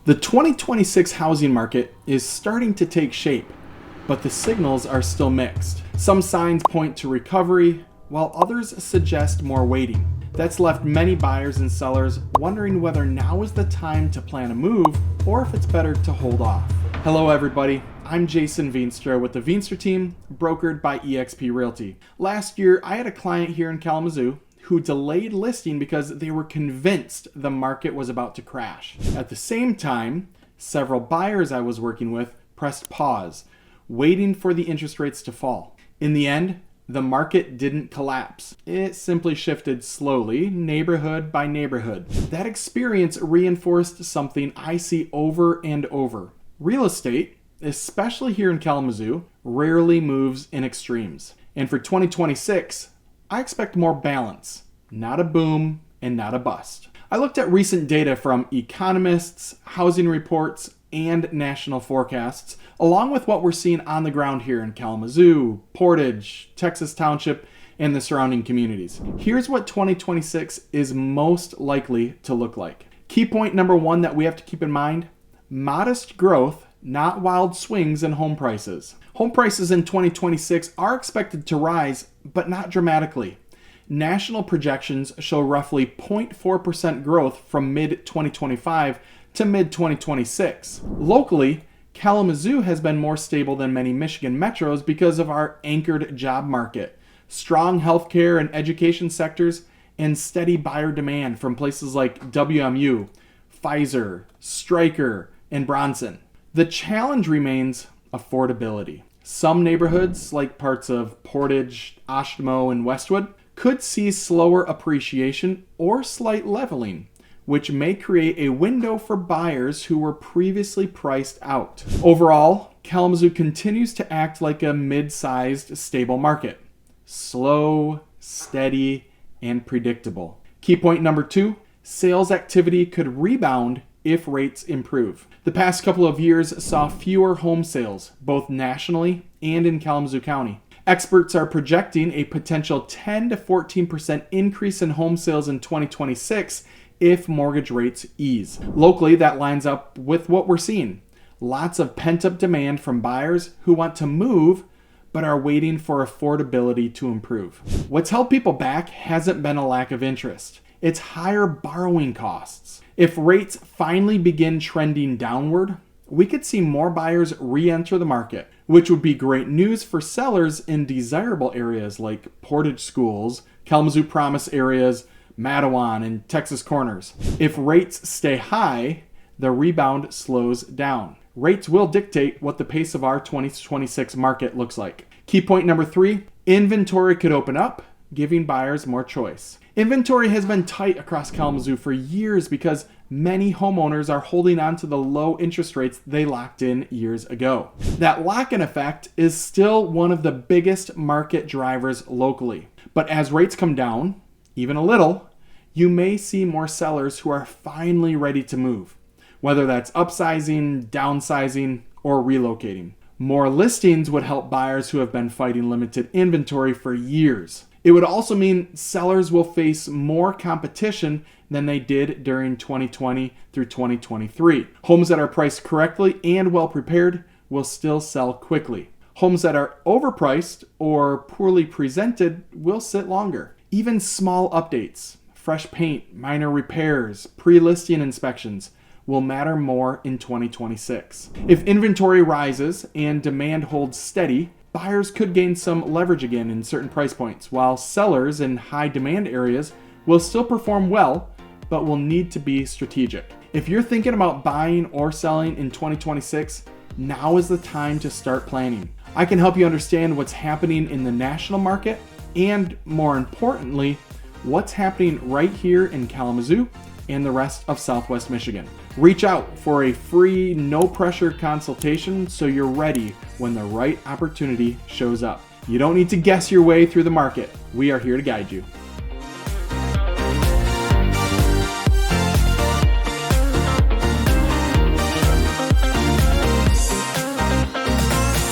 The 2026 housing market is starting to take shape, but the signals are still mixed. Some signs point to recovery, while others suggest more waiting. That's left many buyers and sellers wondering whether now is the time to plan a move or if it's better to hold off. Hello everybody, I'm Jason Veenstra with the Veenstra Team, brokered by eXp Realty. Last year, I had a client here in Kalamazoo who delayed listing because they were convinced the market was about to crash. At the same time, several buyers I was working with pressed pause, waiting for the interest rates to fall. In the end, the market didn't collapse. It simply shifted slowly, neighborhood by neighborhood. That experience reinforced something I see over and over. Real estate, especially here in Kalamazoo, rarely moves in extremes. And for 2026, I expect more balance, not a boom and not a bust. I looked at recent data from economists, housing reports, and national forecasts, along with what we're seeing on the ground here in Kalamazoo, Portage, Texas Township, and the surrounding communities. Here's what 2026 is most likely to look like. Key point number one that we have to keep in mind: modest growth, not wild swings in home prices. Home prices in 2026 are expected to rise, but not dramatically. National projections show roughly 0.4% growth from mid-2025 to mid-2026. Locally, Kalamazoo has been more stable than many Michigan metros because of our anchored job market, strong healthcare and education sectors, and steady buyer demand from places like WMU, Pfizer, Stryker, and Bronson. The challenge remains affordability. Some neighborhoods, like parts of Portage, Oshtemo, and Westwood, could see slower appreciation or slight leveling, which may create a window for buyers who were previously priced out. Overall, Kalamazoo continues to act like a mid-sized, stable market. Slow, steady, and predictable. Key point number two: sales activity could rebound if rates improve. The past couple of years saw fewer home sales, both nationally and in Kalamazoo County. Experts are projecting a potential 10 to 14% increase in home sales in 2026 if mortgage rates ease. Locally, that lines up with what we're seeing. Lots of pent-up demand from buyers who want to move but are waiting for affordability to improve. What's held people back hasn't been a lack of interest. It's higher borrowing costs. If rates finally begin trending downward, we could see more buyers re-enter the market, which would be great news for sellers in desirable areas like Portage Schools, Kalamazoo Promise areas, Mattawan, and Texas Corners. If rates stay high, the rebound slows down. Rates will dictate what the pace of our 2026 market looks like. Key point number three: inventory could open up, giving buyers more choice. Inventory has been tight across Kalamazoo for years because many homeowners are holding on to the low interest rates they locked in years ago. That lock-in effect is still one of the biggest market drivers locally. But as rates come down, even a little, you may see more sellers who are finally ready to move, whether that's upsizing, downsizing, or relocating. More listings would help buyers who have been fighting limited inventory for years. It would also mean sellers will face more competition than they did during 2020 through 2023. Homes that are priced correctly and well prepared will still sell quickly. Homes that are overpriced or poorly presented will sit longer. Even small updates, fresh paint, minor repairs, pre-listing inspections will matter more in 2026. If inventory rises and demand holds steady, buyers could gain some leverage again in certain price points, while sellers in high demand areas will still perform well, but will need to be strategic. If you're thinking about buying or selling in 2026, now is the time to start planning. I can help you understand what's happening in the national market and, more importantly, what's happening right here in Kalamazoo and the rest of Southwest Michigan. Reach out for a free, no-pressure consultation so you're ready when the right opportunity shows up. You don't need to guess your way through the market. We are here to guide you.